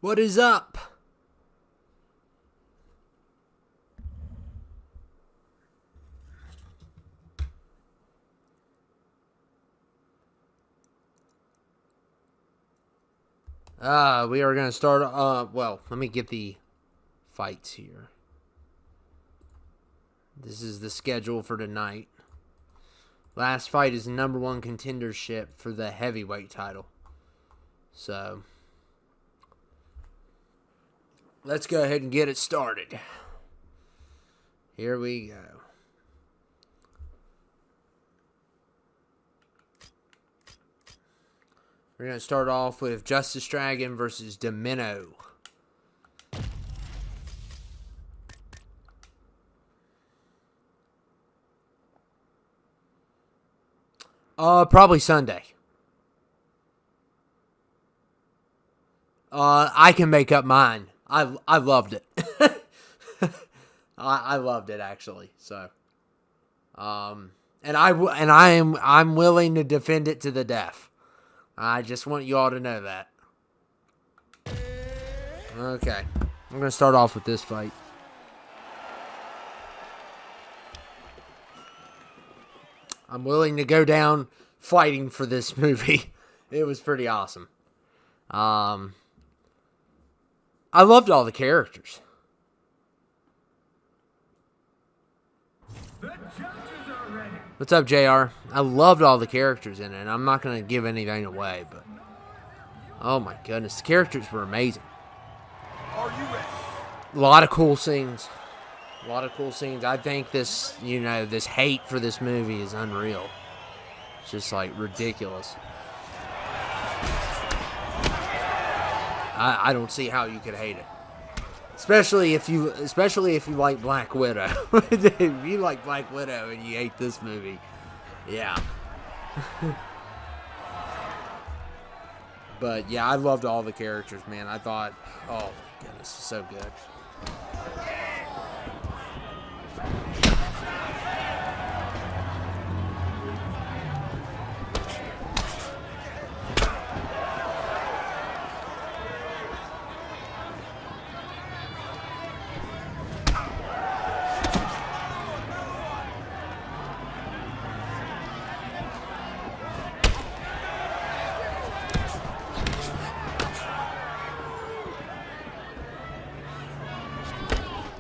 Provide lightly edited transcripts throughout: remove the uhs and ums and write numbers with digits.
What is up? We are going to start, well, let me get the fights here. This is the schedule for tonight. Last fight is number one contendership for the heavyweight title. So, let's go ahead and get it started. Here we go. We're going to start off with Justice Dragon versus Demino. Probably Sunday. I can make up mine. I loved it. I loved it actually. So, and I'm willing to defend it to the death. I just want you all to know that. Okay, I'm gonna start off with this fight. I'm willing to go down fighting for this movie. It was pretty awesome. I loved all the characters. What's up, JR? I loved all the characters in it, and I'm not going to give anything away, but oh my goodness, the characters were amazing. Are you ready? A lot of cool scenes. I think this, this hate for this movie is unreal. It's just like ridiculous. I don't see how you could hate it. Especially if you like Black Widow. If you like Black Widow and you hate this movie, yeah. But yeah, I loved all the characters, man. I thought, oh my goodness, so good.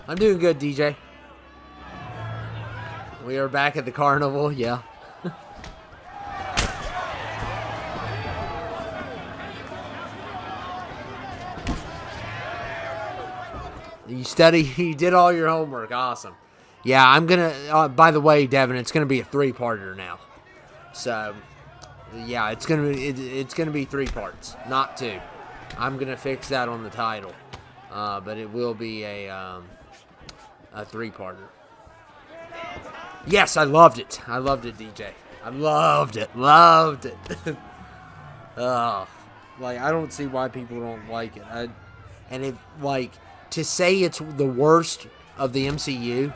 I'm doing good, DJ. We are back at the carnival, yeah. You did all your homework, awesome. Yeah, I'm gonna, by the way, Devin, it's gonna be a 3-parter now. So, yeah, it's gonna be 3 parts, not 2. I'm gonna fix that on the title. But it will be a 3-parter. Yes, I loved it. I loved it, DJ. I loved it. I don't see why people don't like it. To say it's the worst of the MCU,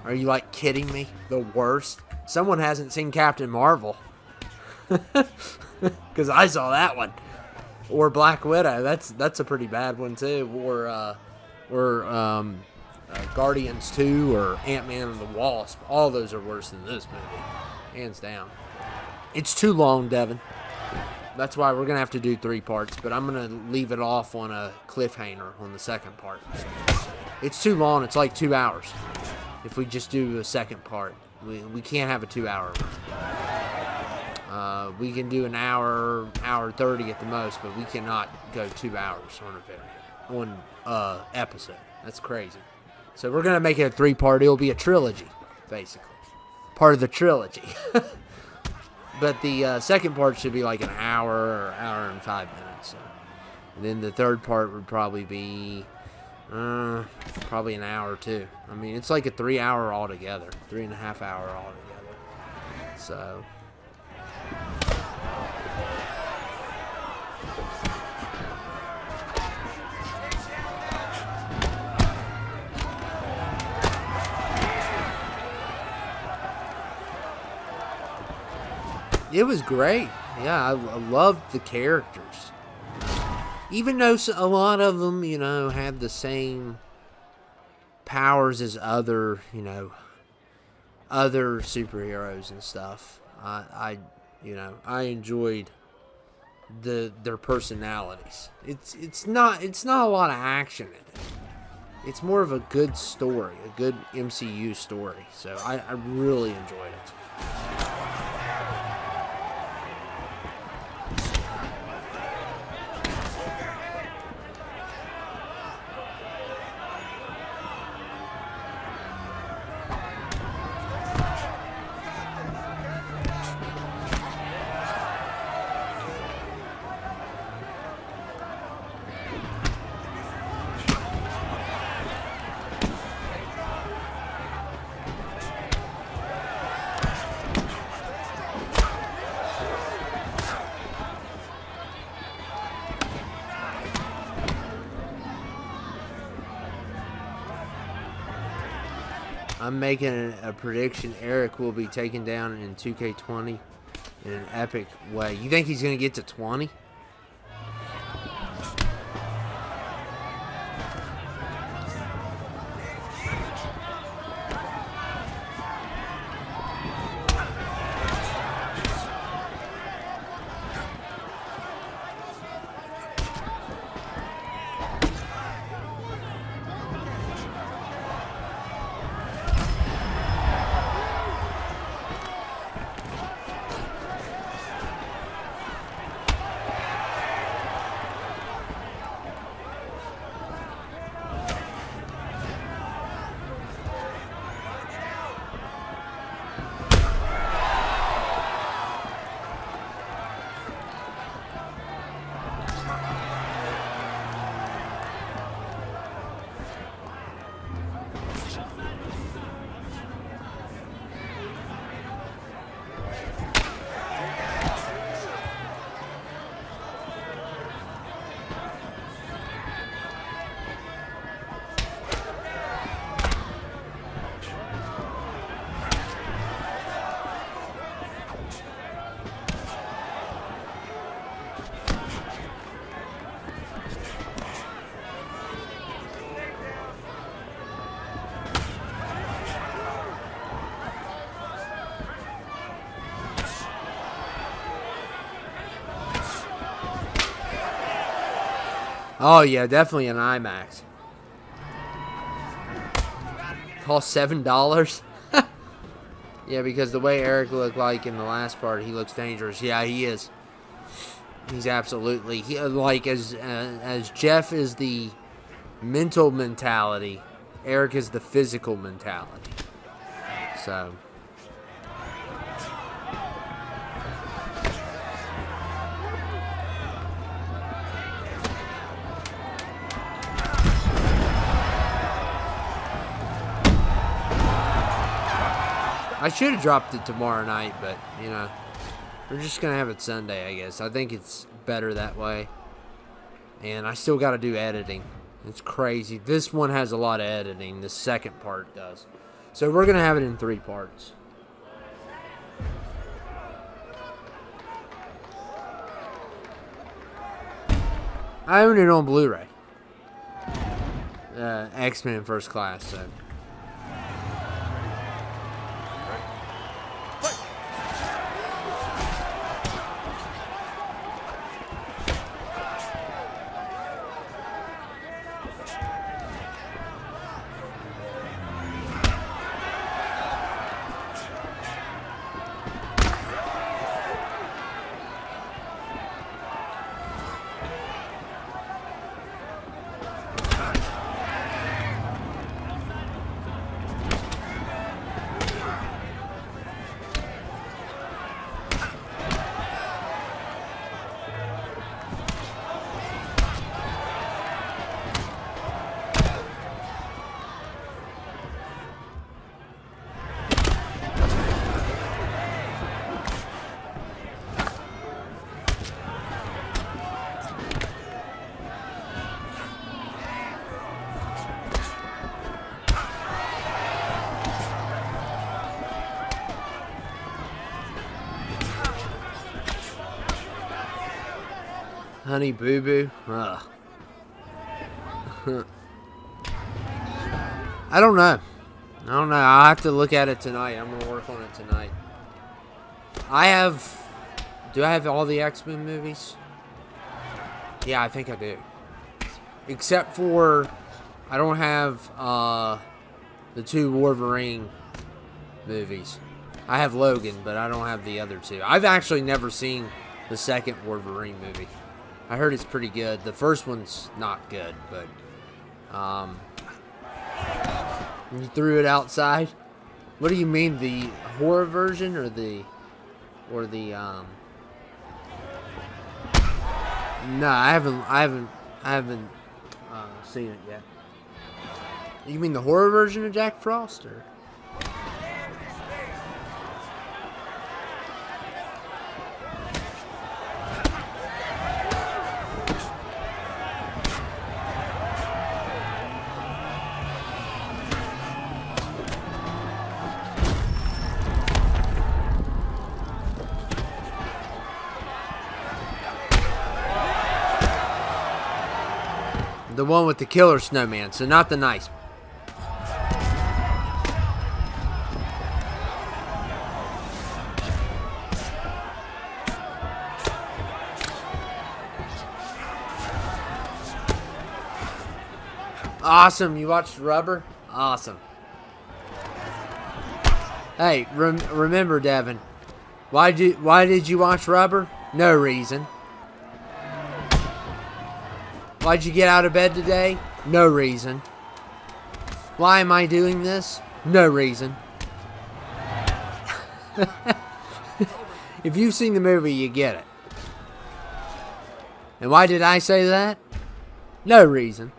are you kidding me? The worst? Someone hasn't seen Captain Marvel. Because I saw that one. Or Black Widow. That's a pretty bad one too. Or Guardians 2 or Ant-Man and the Wasp. All those are worse than this movie. Hands down. It's too long, Devin. That's why we're going to have to do 3 parts. But I'm going to leave it off on a cliffhanger on the second part. It's too long. It's like 2 hours. If we just do a second part. We can't have a 2-hour one. We can do an hour 30 at the most. But we cannot go 2 hours on a episode. That's crazy. So we're going to make it a 3-part. It'll be a trilogy, basically. Part of the trilogy. But the second part should be like an hour or hour and 5 minutes. So. And then the third part would probably be probably an hour too. I mean, it's like a 3-hour altogether. 3.5 hour altogether. So... It was great. Yeah, I loved the characters. Even though a lot of them, you know, have the same powers as other, you know, other superheroes and stuff. I enjoyed their personalities. It's not a lot of action in it. It's more of a good story, a good MCU story. So I really enjoyed it. I'm making a prediction. Eric will be taken down in 2K20 in an epic way. You think he's going to get to 20? Oh, yeah, definitely an IMAX. Cost $7? Yeah, because the way Eric looked like in the last part, he looks dangerous. Yeah, he is. He's absolutely... like, as Jeff is the mental mentality, Eric is the physical mentality. So... I should have dropped it tomorrow night, but, you know, we're just going to have it Sunday, I guess. I think it's better that way. And I still got to do editing. It's crazy. This one has a lot of editing. The second part does. So we're going to have it in 3 parts. I own it on Blu-ray. X-Men First Class, so... Honey Boo Boo. Ugh. I don't know. I'll have to look at it tonight. I'm going to work on it tonight. Do I have all the X-Men movies? Yeah, I think I do. Except for, I don't have the 2 Wolverine movies. I have Logan, but I don't have the other 2. I've actually never seen the second Wolverine movie. I heard it's pretty good. The first one's not good, but you threw it outside. What do you mean, the horror version or the No, I haven't seen it yet. You mean the horror version of Jack Frost, or? The one with the killer snowman, so not the nice. Awesome, you watched Rubber? Awesome. Hey, remember, Devin, why did you watch Rubber? No reason. Why'd you get out of bed today? No reason. Why am I doing this? No reason. If you've seen the movie, you get it. And why did I say that? No reason.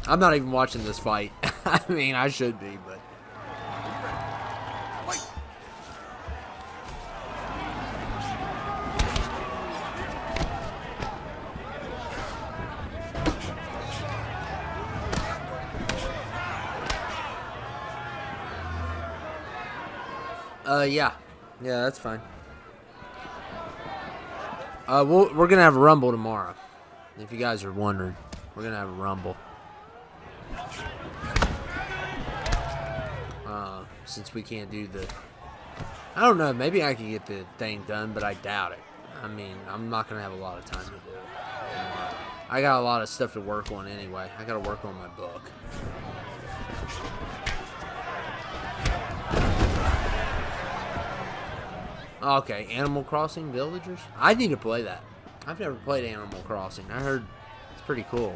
I'm not even watching this fight. I mean, I should be, but... Yeah. Yeah, that's fine. We're gonna have a Rumble tomorrow. If you guys are wondering, we're gonna have a Rumble. Since we can't do the... I don't know, maybe I could get the thing done, but I doubt it. I mean, I'm not gonna have a lot of time to do it. I got a lot of stuff to work on anyway. I gotta work on my book. Okay, Animal Crossing Villagers? I need to play that. I've never played Animal Crossing. I heard it's pretty cool.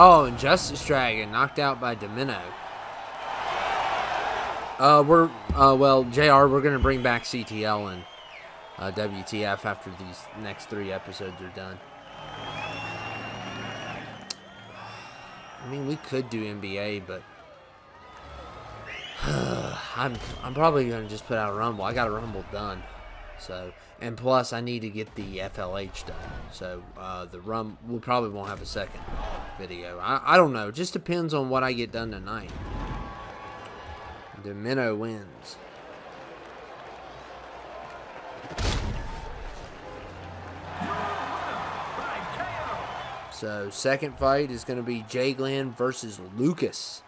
Oh, and Justice Dragon knocked out by Demino. Well, JR, we're going to bring back CTL and WTF after these next 3 episodes are done. I mean, we could do NBA, but I'm probably going to just put out a Rumble. I got a Rumble done. So, and plus I need to get the FLH done. So, we probably won't have a second video. I don't know. It just depends on what I get done tonight. Demino wins. So, second fight is going to be Jay Glenn versus Lucas.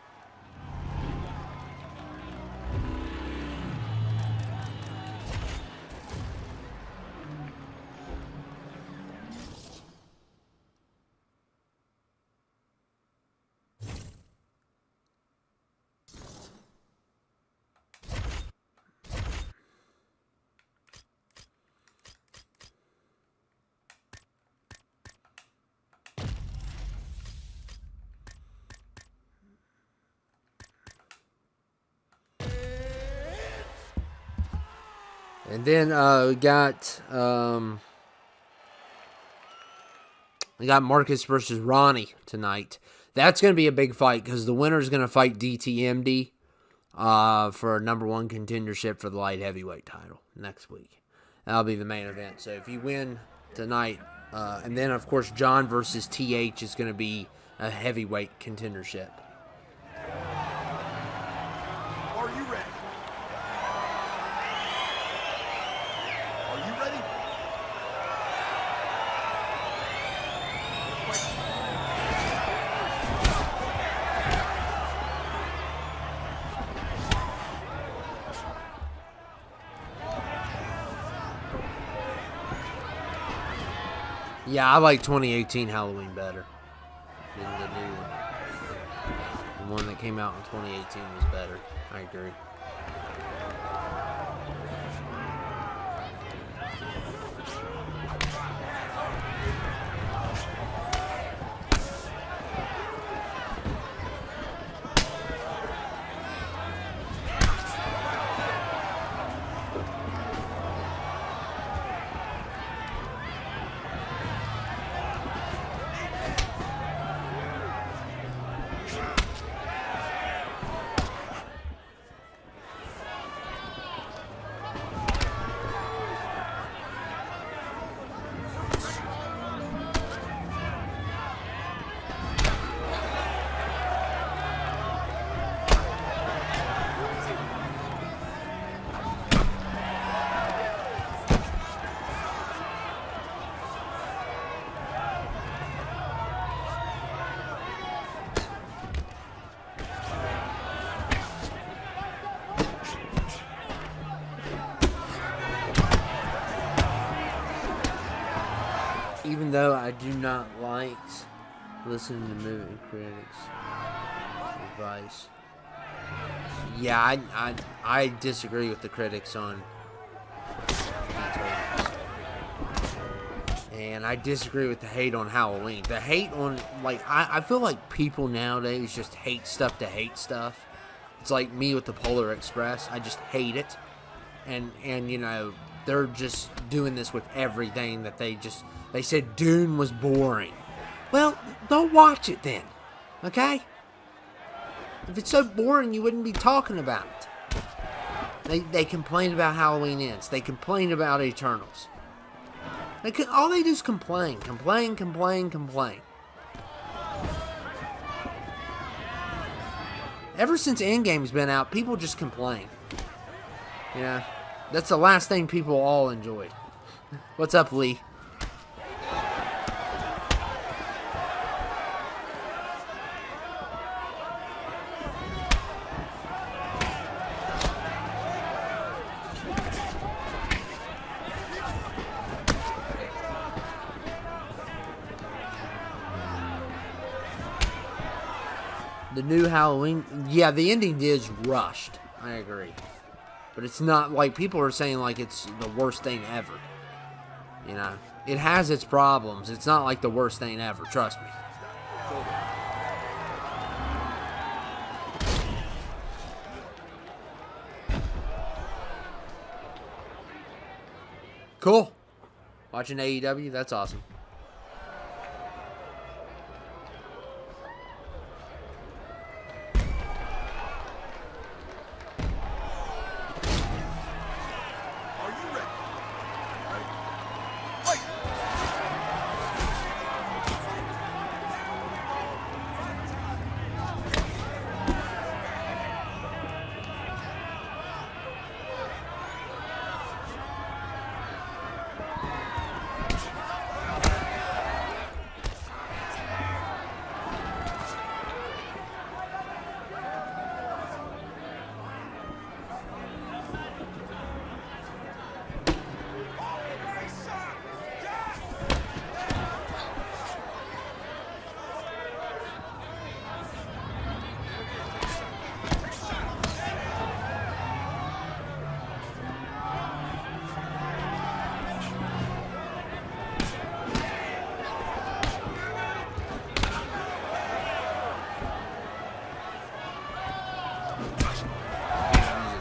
And then we got Marcus versus Ronnie tonight. That's going to be a big fight because the winner is going to fight DTMD for a number 1 contendership for the light heavyweight title next week. That'll be the main event. So if you win tonight, and then of course John versus TH is going to be a heavyweight contendership. Are you ready? Are you ready? Yeah, I like 2018 Halloween better than the new one. The one that came out in 2018 was better. I agree. Even though I do not like listening to movie critics' advice. Yeah, I disagree with the critics on Eternals. And I disagree with the hate on Halloween. The hate on, like, I feel like people nowadays just hate stuff to hate stuff. It's like me with the Polar Express. I just hate it. And you know, they're just doing this with everything that they said Dune was boring. Well, don't watch it then, okay? If it's so boring, you wouldn't be talking about it. They complain about Halloween Ends. They complain about Eternals. All they do is complain. Ever since Endgame's been out, people just complain. You know, that's the last thing people all enjoyed. What's up, Lee? The new Halloween, yeah, the ending is rushed. I agree. But it's not like people are saying like it's the worst thing ever. You know, it has its problems. It's not like the worst thing ever. Trust me. Cool. Watching AEW, that's awesome.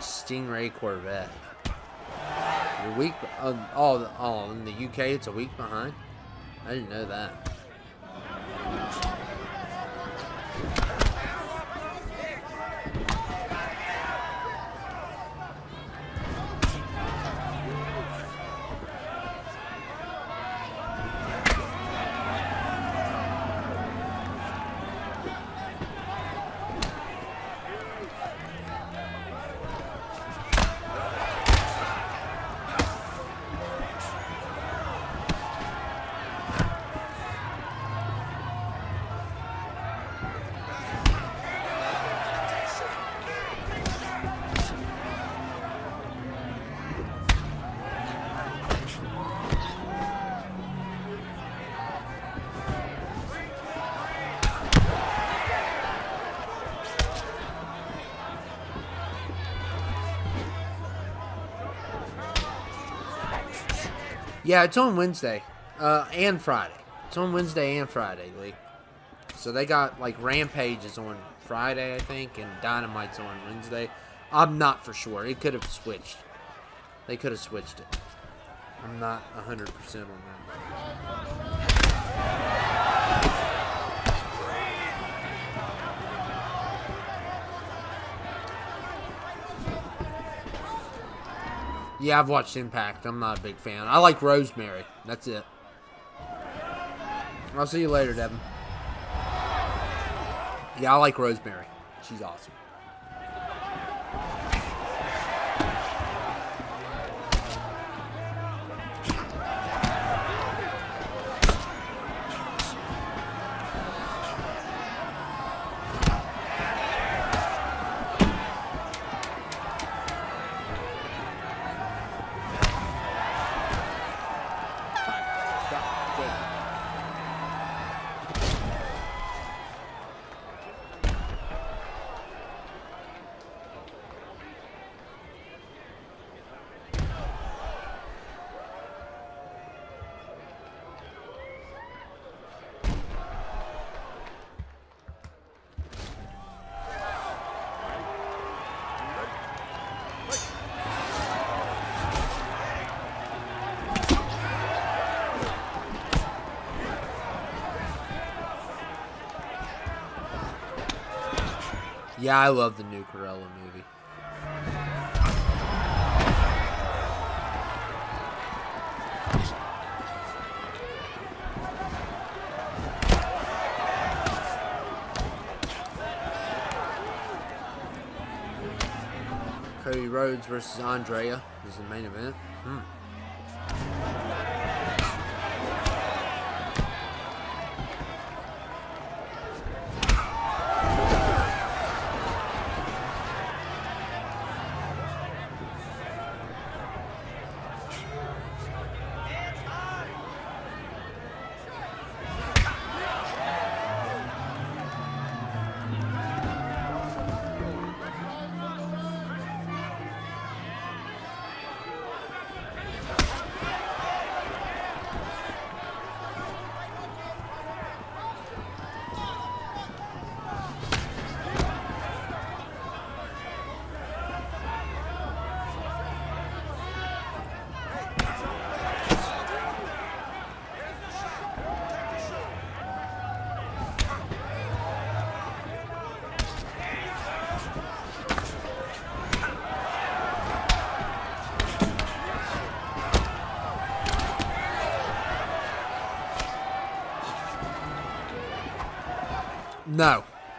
Stingray Corvette. You're week. In the UK, it's a week behind. I didn't know that. Yeah, it's on Wednesday and Friday. It's on Wednesday and Friday, Lee. So they got, like, Rampage is on Friday, I think, and Dynamite's on Wednesday. I'm not for sure. It could have switched. They could have switched it. I'm not 100% on that. Yeah, I've watched Impact. I'm not a big fan. I like Rosemary. That's it. I'll see you later, Devin. Yeah, I like Rosemary. She's awesome. Yeah, I love the new Cruella movie. Cody Rhodes versus Andrea is the main event.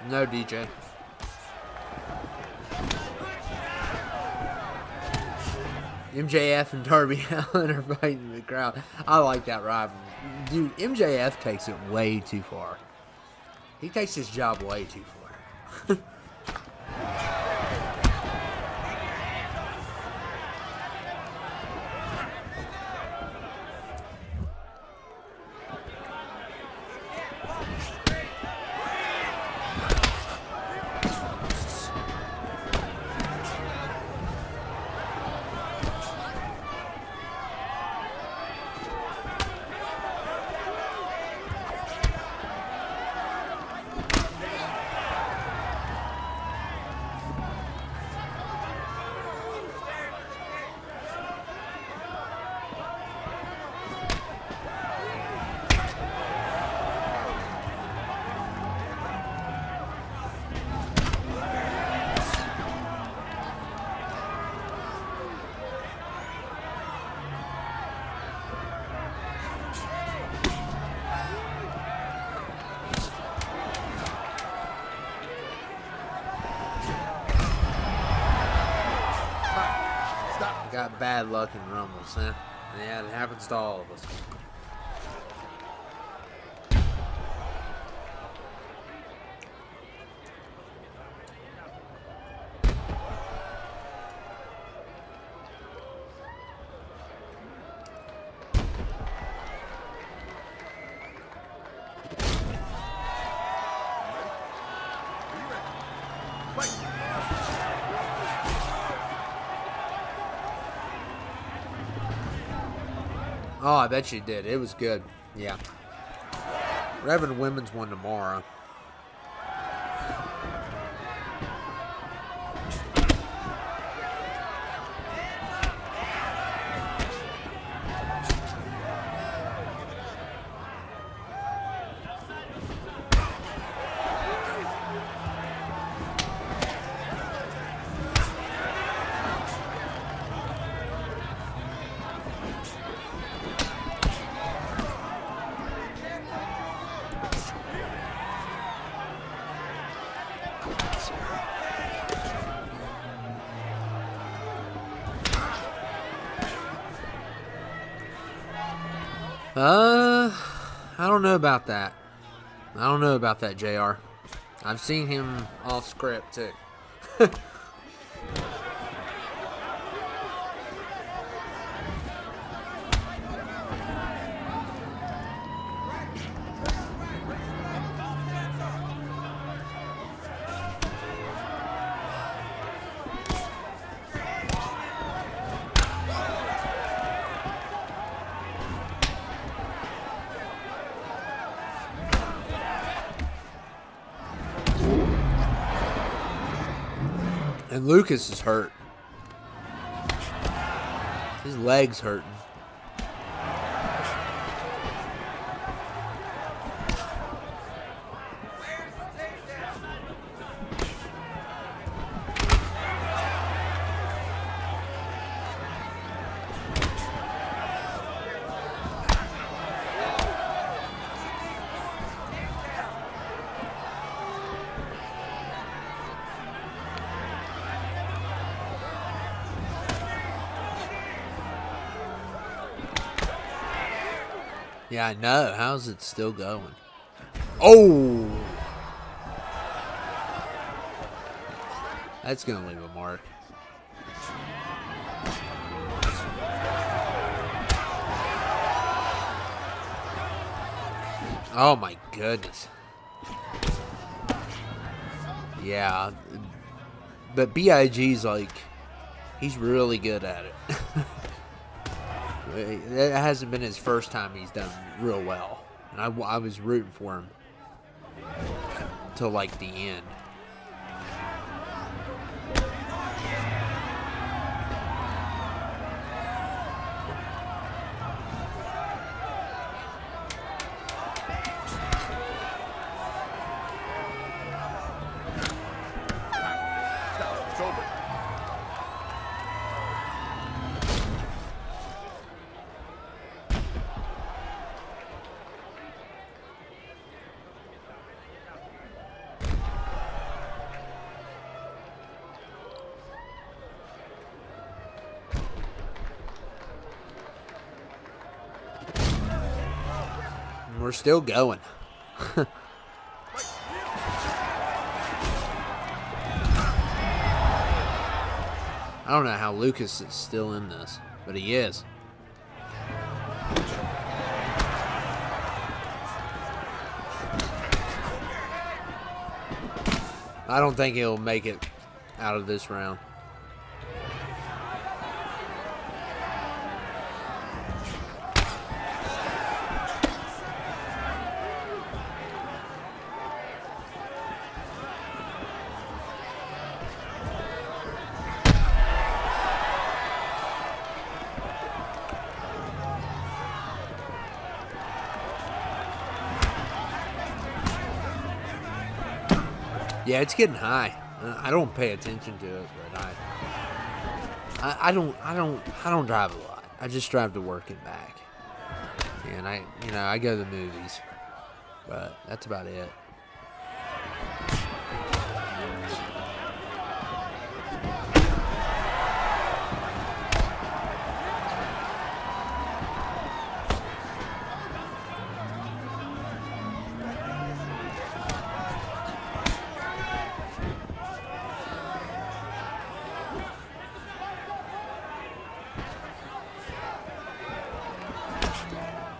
No, DJ. MJF and Darby Allin are fighting the crowd. I like that rivalry. Dude, MJF takes it way too far. He takes his job way too far. got bad luck in rumbles, huh? Yeah, it happens to all of us. Oh, I bet you did. It was good. Yeah. We're having a women's one tomorrow. I don't know about that. I don't know about that, JR. I've seen him off script, too. And Lucas is hurt. His leg's hurting. Yeah, I know. How's it still going? Oh! That's going to leave a mark. Oh my goodness. Yeah. But BIG's like, he's really good at it. It hasn't been his first time he's done real well. And I was rooting for him till like the end. It's over. We're still going. I don't know how Lucas is still in this, but he is. I don't think he'll make it out of this round. Yeah, it's getting high. I don't pay attention to it, but I don't drive a lot. I just drive to work and back. And I go to the movies. But that's about it.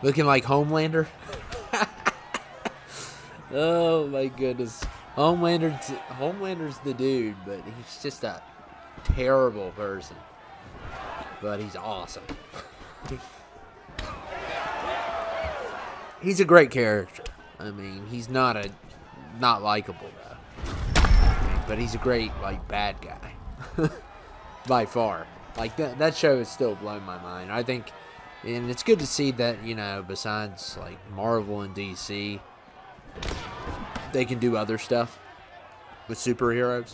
Looking like Homelander. Oh my goodness. Homelander's the dude, but he's just a terrible person. But he's awesome. He's a great character. I mean, he's not likable though. But he's a great bad guy. By far. That show has still blown my mind. I think, and it's good to see that, besides Marvel and DC, they can do other stuff with superheroes.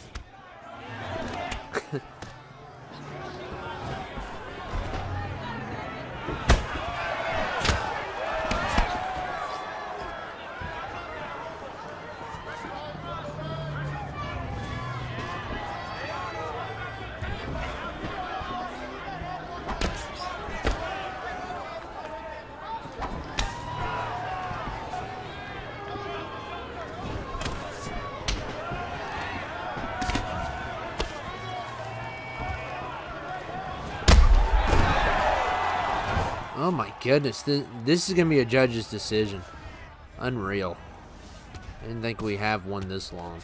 Oh my goodness, this is going to be a judge's decision. Unreal. I didn't think we have one this long.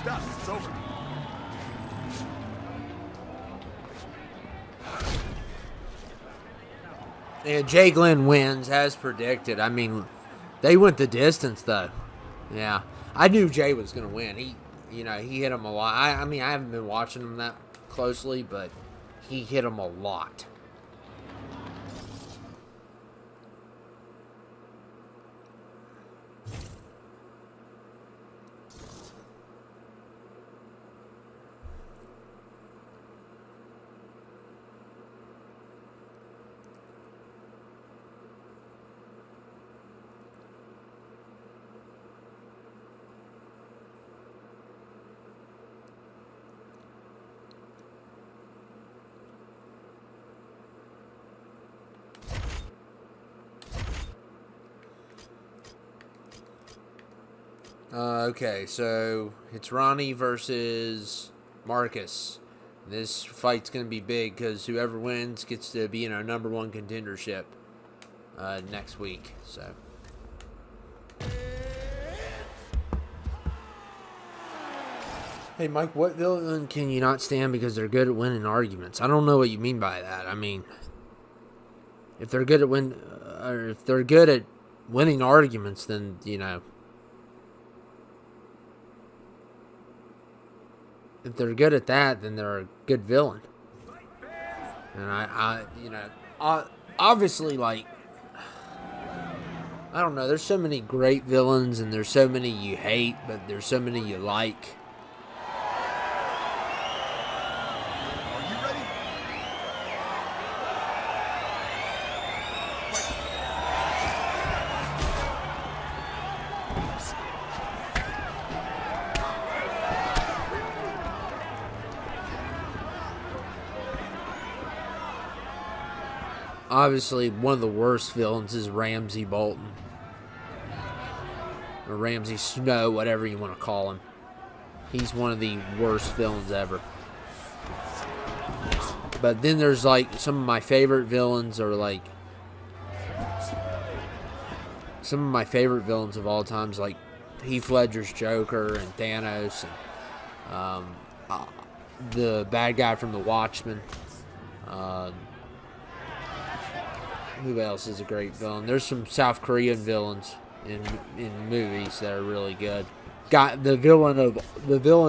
Stop. It's over. And Jay Glenn wins, as predicted. I mean, they went the distance, though. Yeah. I knew Jay was going to win. He hit him a lot. I mean, I haven't been watching him that closely, but he hit him a lot. Okay, so it's Ronnie versus Marcus. This fight's going to be big because whoever wins gets to be in our number one contendership next week. So. Hey, Mike, what villain can you not stand because they're good at winning arguments? I don't know what you mean by that. I mean, if they're good at winning arguments, then if they're good at that, then they're a good villain. And obviously, I don't know. There's so many great villains, and there's so many you hate, but there's so many you like. Are you ready? Obviously, one of the worst villains is Ramsay Bolton. Or Ramsay Snow, whatever you want to call him. He's one of the worst villains ever. But then there's some of my favorite villains are some of my favorite villains of all times, like Heath Ledger's Joker and Thanos and the bad guy from The Watchmen. Who else is a great villain? There's some South Korean villains in movies that are really good. The villain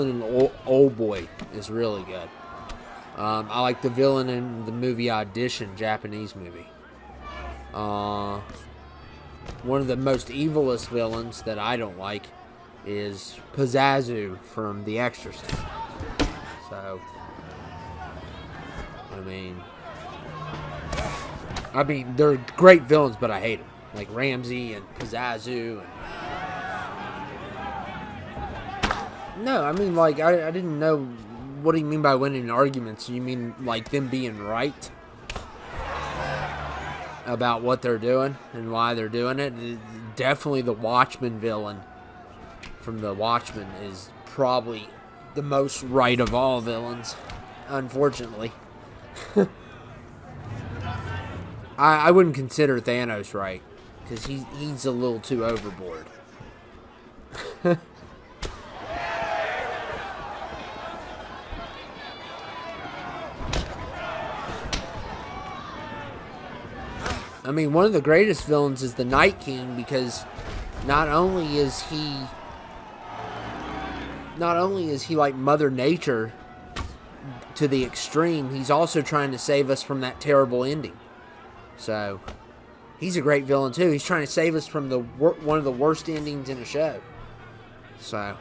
in Old Boy is really good. I like the villain in the movie Audition, Japanese movie. One of the most evilest villains that I don't like is Pazuzu from The Exorcist. So, I mean, they're great villains, but I hate them. Like Ramsay and Pazuzu. No, I mean, I didn't know. What do you mean by winning arguments? You mean, them being right? about what they're doing and why they're doing it. Definitely the Watchmen villain from the Watchmen is probably the most right of all villains, unfortunately. I wouldn't consider Thanos right, because he's a little too overboard. I mean, one of the greatest villains is the Night King, because not only is he like Mother Nature to the extreme, he's also trying to save us from that terrible ending. So, he's a great villain too. He's trying to save us from one of the worst endings in a show. So,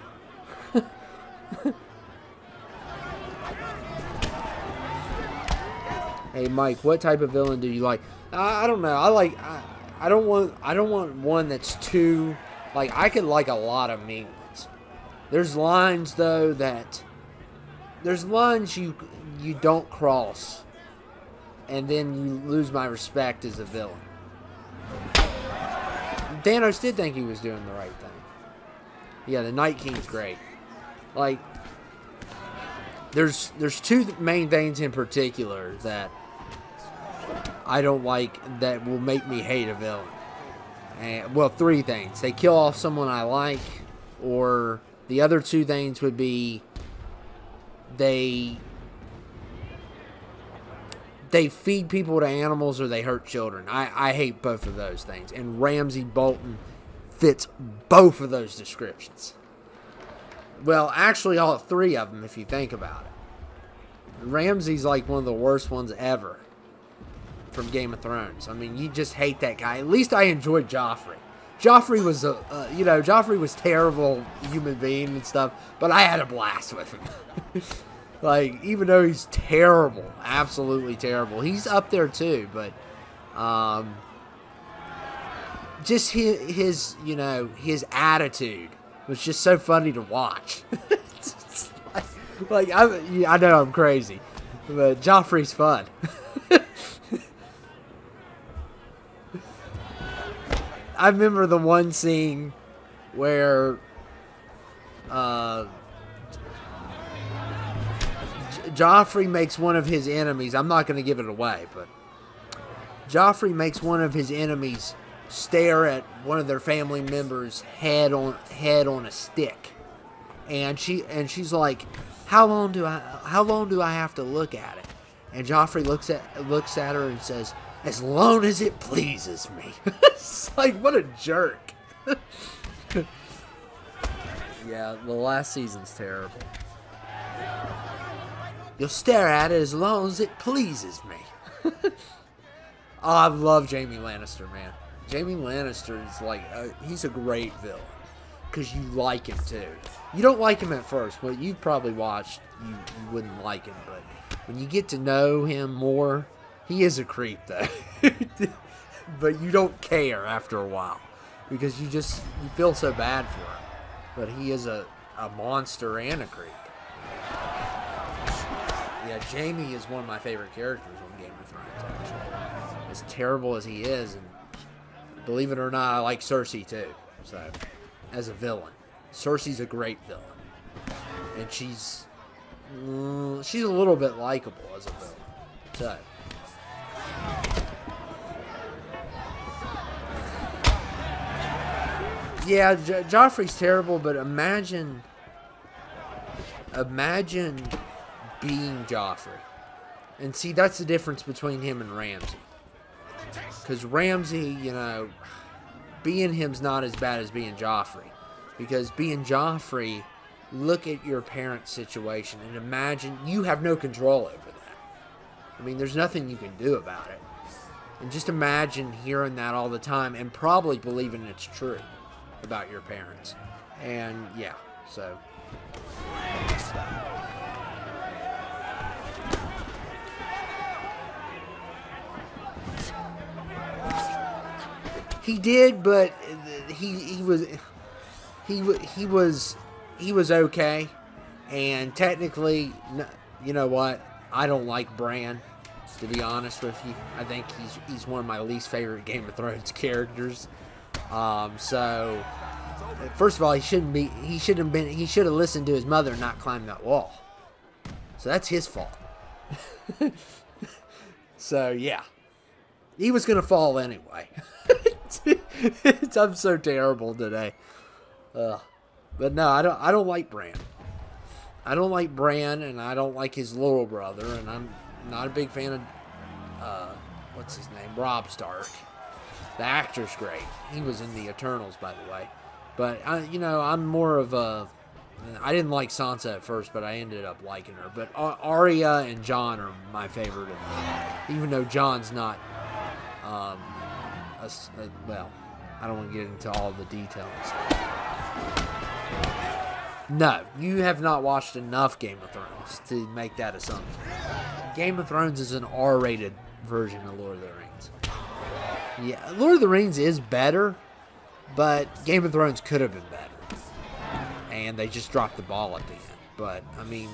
hey Mike, what type of villain do you like? I don't know. I don't want one that's too, like, I could like a lot of mean ones. There's lines though there's lines you don't cross, and then you lose my respect as a villain. Thanos did think he was doing the right thing. Yeah, the Night King's great. Like, there's two main things in particular that I don't like that will make me hate a villain. And, well, three things. They kill off someone I like, or the other two things would be they feed people to animals, or they hurt children. I hate both of those things. And Ramsay Bolton fits both of those descriptions. Well, actually all three of them if you think about it. Ramsay's like one of the worst ones ever from Game of Thrones. I mean, you just hate that guy. At least I enjoyed Joffrey. Joffrey was Joffrey was terrible human being and stuff, but I had a blast with him. Like, even though he's terrible, absolutely terrible, he's up there too. But just his attitude was just so funny to watch. I know I'm crazy, but Joffrey's fun. I remember the one scene where Joffrey makes one of his enemies, I'm not going to give it away, but Joffrey makes one of his enemies stare at one of their family members' head on a stick. And she's like, How long do I have to look at it? And Joffrey looks at her and says, as long as it pleases me. It's like, what a jerk. Yeah, the last season's terrible. You'll stare at it as long as it pleases me. Oh, I love Jaime Lannister, man. Jaime Lannister is like, he's a great villain. Because you like him too. You don't like him at first. Well, you've probably watched, you wouldn't like him. But when you get to know him more, he is a creep though. But you don't care after a while. Because you feel so bad for him. But he is a monster and a creep. Yeah, Jaime is one of my favorite characters on Game of Thrones, actually. As terrible as he is, and believe it or not, I like Cersei too. So, as a villain. Cersei's a great villain. And she's a little bit likable as a villain. So, yeah, Joffrey's terrible, but imagine being Joffrey. And see, that's the difference between him and Ramsay. Because Ramsay, being him's not as bad as being Joffrey. Because being Joffrey, look at your parents' situation and imagine you have no control over that. I mean, there's nothing you can do about it. And just imagine hearing that all the time and probably believing it's true about your parents. And yeah, so. He did, but he was okay. And technically, you know what? I don't like Bran, to be honest with you. I think he's one of my least favorite Game of Thrones characters. So first of all, he should have listened to his mother and not climbed that wall. So that's his fault. So yeah, he was gonna fall anyway. I'm so terrible today. But no, I don't like Bran. I don't like Bran, and I don't like his little brother, and I'm not a big fan of what's his name, Robb Stark. The actor's great. He was in the Eternals, by the way. But I'm more of a. I didn't like Sansa at first, but I ended up liking her. But Arya and Jon are my favorite, even though Jon's not. Well, I don't want to get into all the details. No, you have not watched enough Game of Thrones to make that assumption. Game of Thrones is an R-rated version of Lord of the Rings. Yeah, Lord of the Rings is better, but Game of Thrones could have been better. And they just dropped the ball at the end. But, I mean,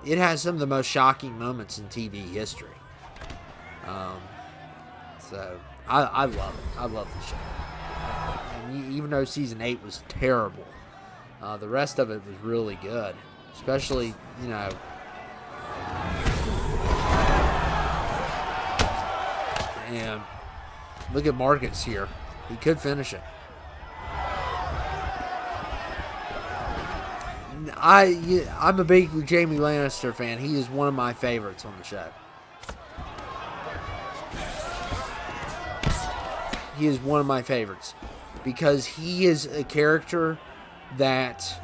it has some of the most shocking moments in TV history. So, I love it. I love the show. And even though season 8 was terrible, the rest of it was really good. Especially, and look at Marcus here. He could finish it. I'm a big Jaime Lannister fan. He is one of my favorites on the show. He is one of my favorites because he is a character that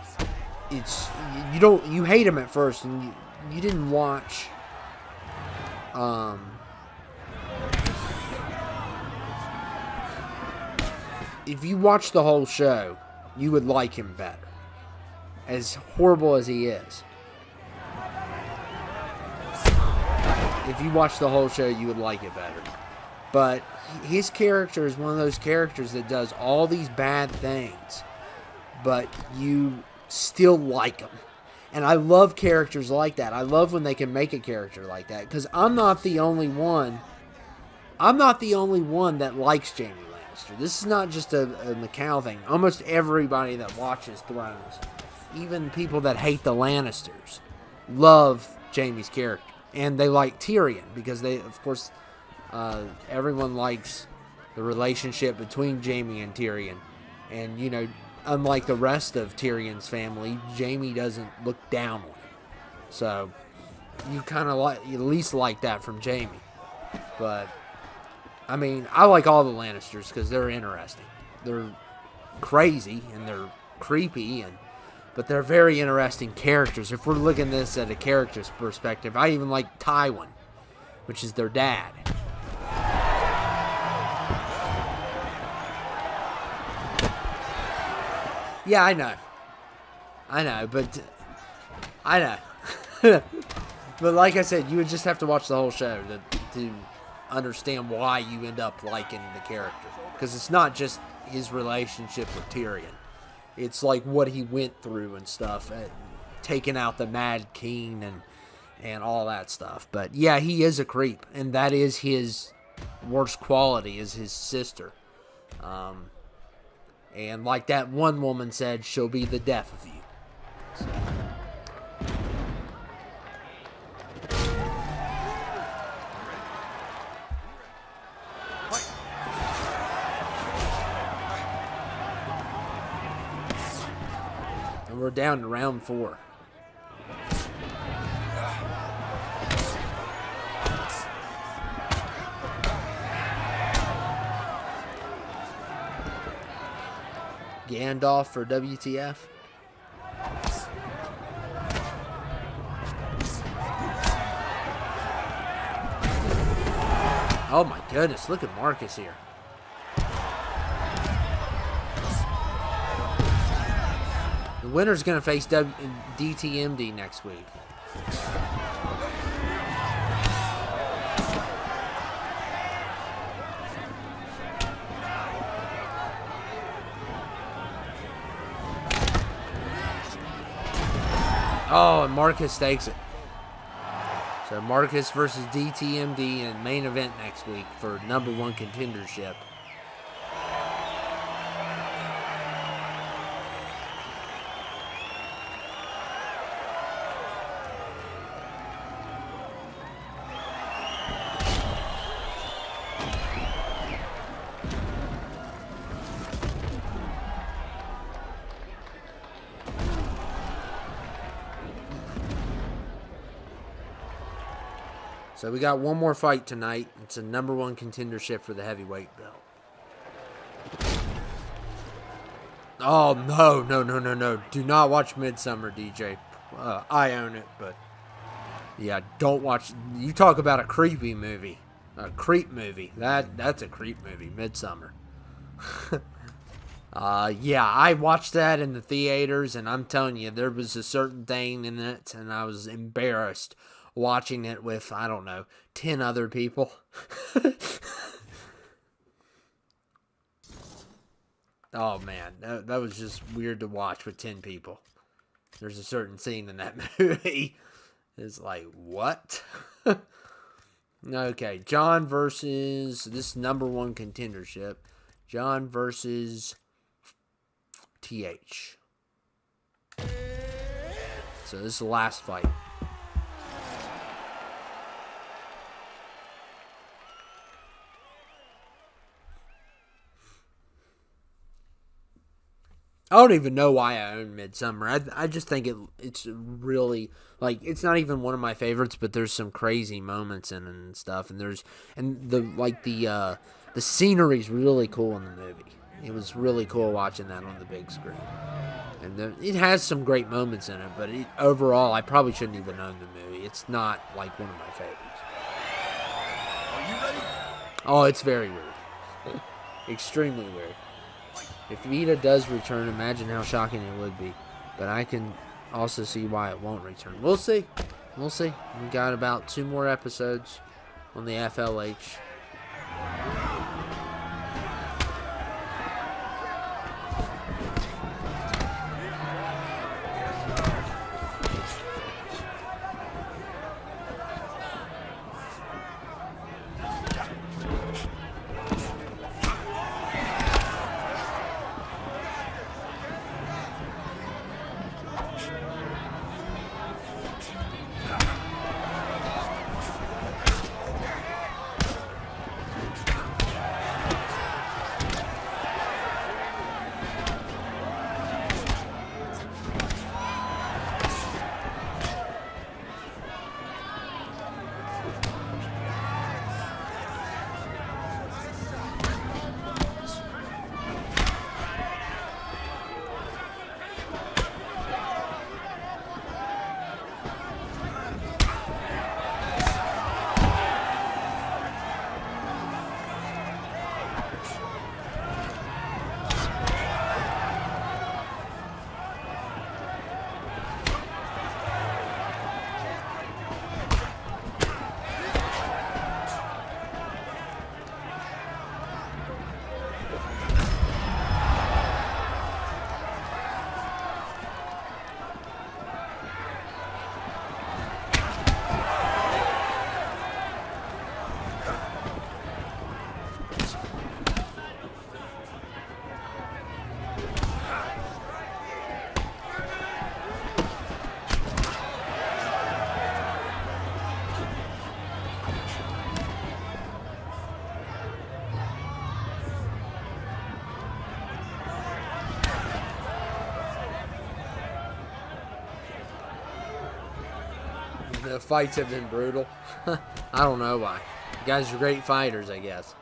you hate him at first, and you didn't watch if you watch the whole show, you would like him better. As horrible as he is. If you watch the whole show, you would like it better. But his character is one of those characters that does all these bad things, but you still like him. And I love characters like that. I love when they can make a character like that, because I'm not the only one that likes Jaime Lannister. This is not just a Macau thing. Almost everybody that watches Thrones, even people that hate the Lannisters, love Jaime's character. And they like Tyrion because everyone likes the relationship between Jaime and Tyrion. And, unlike the rest of Tyrion's family, Jaime doesn't look down on him. So, you at least like that from Jaime. But, I mean, I like all the Lannisters because they're interesting. They're crazy and they're creepy, but they're very interesting characters. If we're looking at this at a character's perspective, I even like Tywin, which is their dad. Yeah, I know, but I know. But like I said, you would just have to watch the whole show to understand why you end up liking the character. Because it's not just his relationship with Tyrion. It's like what he went through and stuff, taking out the Mad King and all that stuff. But yeah, he is a creep, and that is his worst quality, is his sister. And like that one woman said, she'll be the death of you. So. And we're down to round 4. Gandalf for WTF. Oh my goodness, look at Marcus here. The winner's going to face DTMD next week. Oh, and Marcus takes it. So So Marcus versus DTMD in main event next week for #1 contendership. So we got one more fight tonight. It's a #1 contendership for the heavyweight belt. Oh, no. Do not watch Midsummer, DJ. I own it, but yeah, don't watch. You talk about a creepy movie. A creep movie. That's a creep movie, Midsummer. Yeah, I watched that in the theaters, and I'm telling you, there was a certain thing in it, and I was embarrassed watching it with, I don't know, 10 other people. Oh, man, that was just weird to watch with 10 people. There's a certain scene in that movie. It's like, what? Okay, John versus, this #1 contendership. John versus TH. So this is the last fight. I don't even know why I own Midsummer. I just think it's really, like, it's not even one of my favorites, but there's some crazy moments in it and stuff, and the scenery's really cool in the movie. It was really cool watching that on the big screen, and it has some great moments in it. But overall, I probably shouldn't even own the movie. It's not like one of my favorites. Are you ready? Oh, it's very weird, extremely weird. If Vita does return, imagine how shocking it would be. But I can also see why it won't return. We'll see. We'll see. We got about 2 more episodes on the FLH. The fights have been brutal. I don't know why. You guys are great fighters, I guess.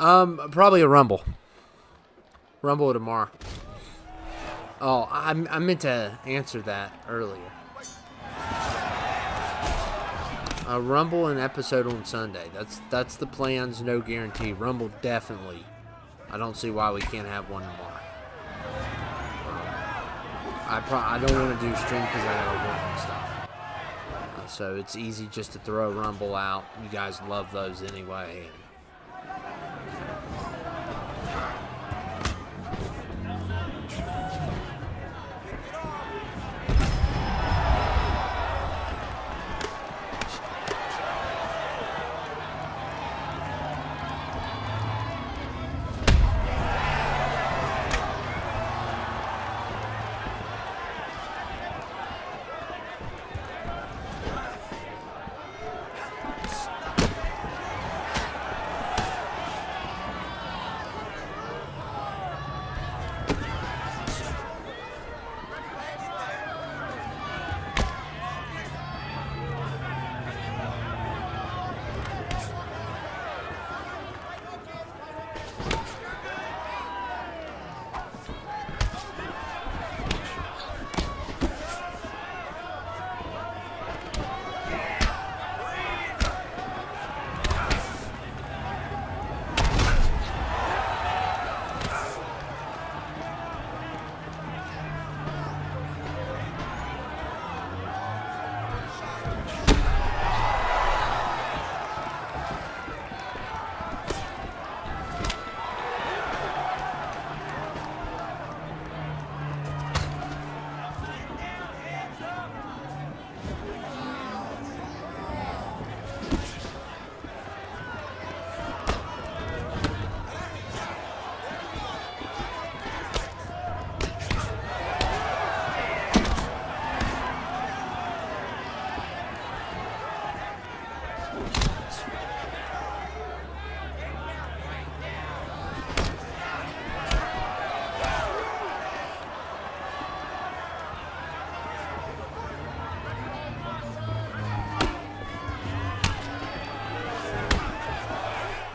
Probably a Rumble. Rumble tomorrow. Oh, I meant to answer that earlier. A Rumble and episode on Sunday. That's the plans. No guarantee. Rumble definitely. I don't see why we can't have one tomorrow. I don't want to do stream because I gotta work and stuff. So it's easy just to throw a Rumble out. You guys love those anyway.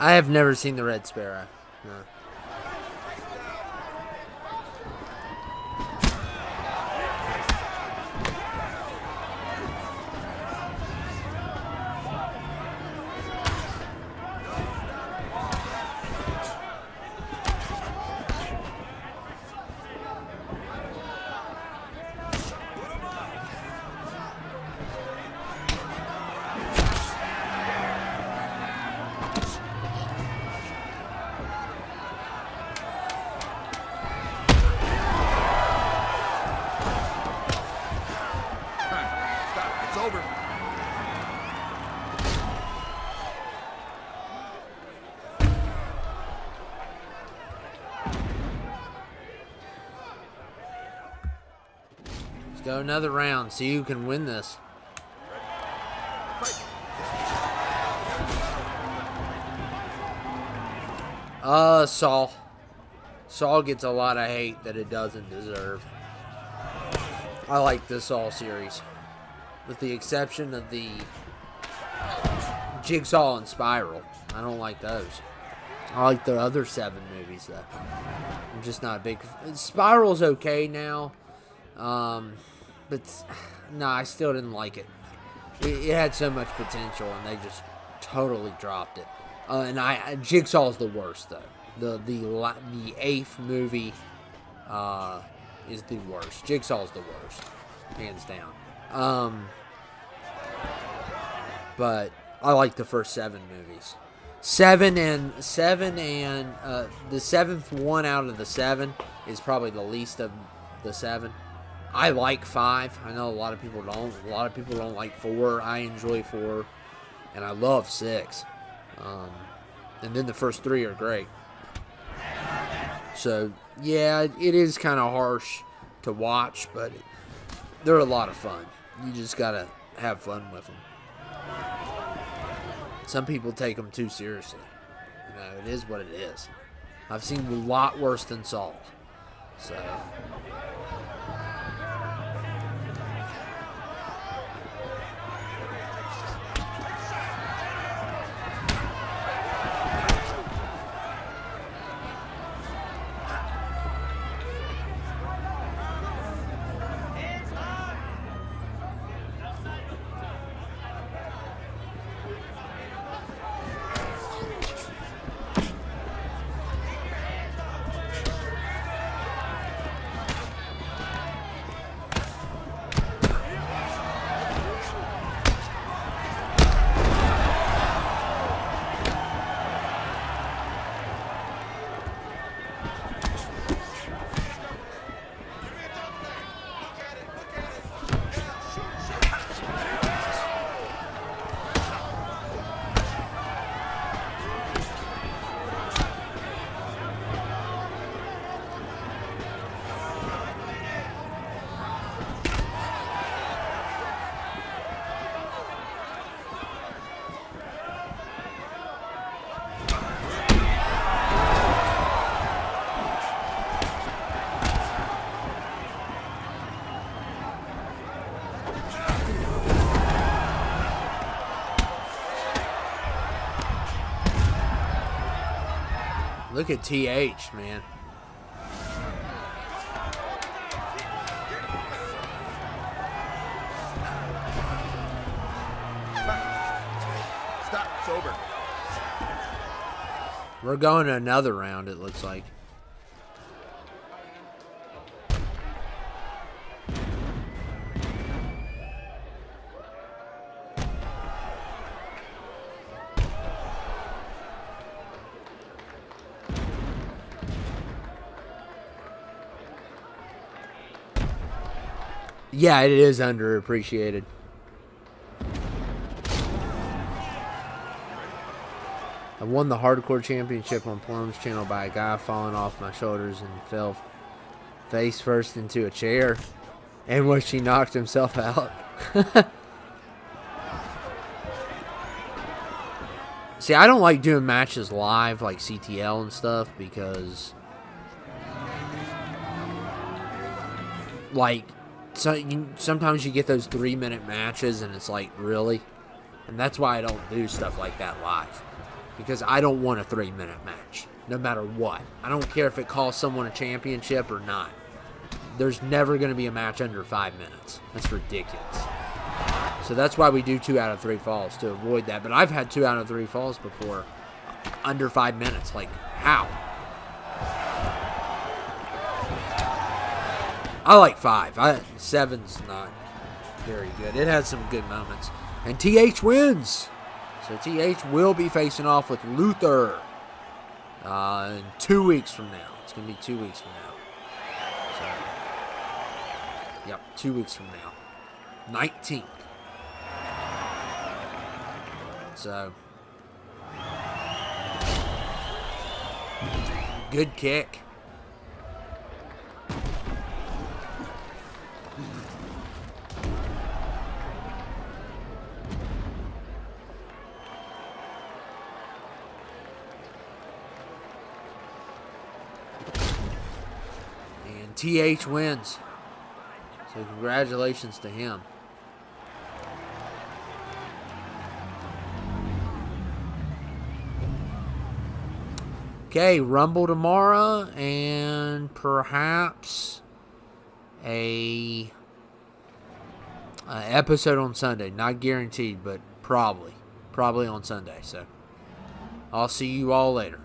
I have never seen the Red Sparrow. No. Over. Let's go another round. See who can win this. Saul. Saul gets a lot of hate that it doesn't deserve. I like this Saul series. With the exception of the Jigsaw and Spiral. I don't like those. I like the other 7 movies, though. I'm just not a big... Spiral's okay now. But, no, I still didn't like it. It had so much potential, and they just totally dropped it. And Jigsaw's the worst, though. The 8th movie is the worst. Jigsaw's the worst. Hands down. But I like the first 7 movies. 7 and the 7th one out of the 7 is probably the least of the 7. I like 5. I know a lot of people don't. A lot of people don't like 4. I enjoy 4, and I love 6. And then the first 3 are great. So yeah, it is kind of harsh to watch, but they're a lot of fun. You just gotta have fun with them. Some people take them too seriously. You know, it is what it is. I've seen a lot worse than Saul. So... Look at TH, man. Stop. It's over. We're going to another round, it looks like. Yeah, it is underappreciated. I won the Hardcore Championship on Plum's channel by a guy falling off my shoulders and fell face first into a chair, and when she knocked himself out. See, I don't like doing matches live like CTL and stuff because, like, sometimes you get those 3-minute matches and it's like, really? And that's why I don't do stuff like that live. Because I don't want a 3-minute match, no matter what. I don't care if it costs someone a championship or not. There's never going to be a match under 5 minutes. That's ridiculous. So that's why we do 2 out of 3 falls, to avoid that. But I've had 2 out of 3 falls before, under 5 minutes. Like, how? I like 5. 7's not very good. It has some good moments. And TH wins. So TH will be facing off with Luther in 2 weeks from now. It's going to be 2 weeks from now. So, yep, 2 weeks from now. 19th. So, good kick. And TH wins. So congratulations to him. Okay, Rumble tomorrow, and perhaps a episode on Sunday. Not guaranteed, but probably on Sunday. So I'll see you all later.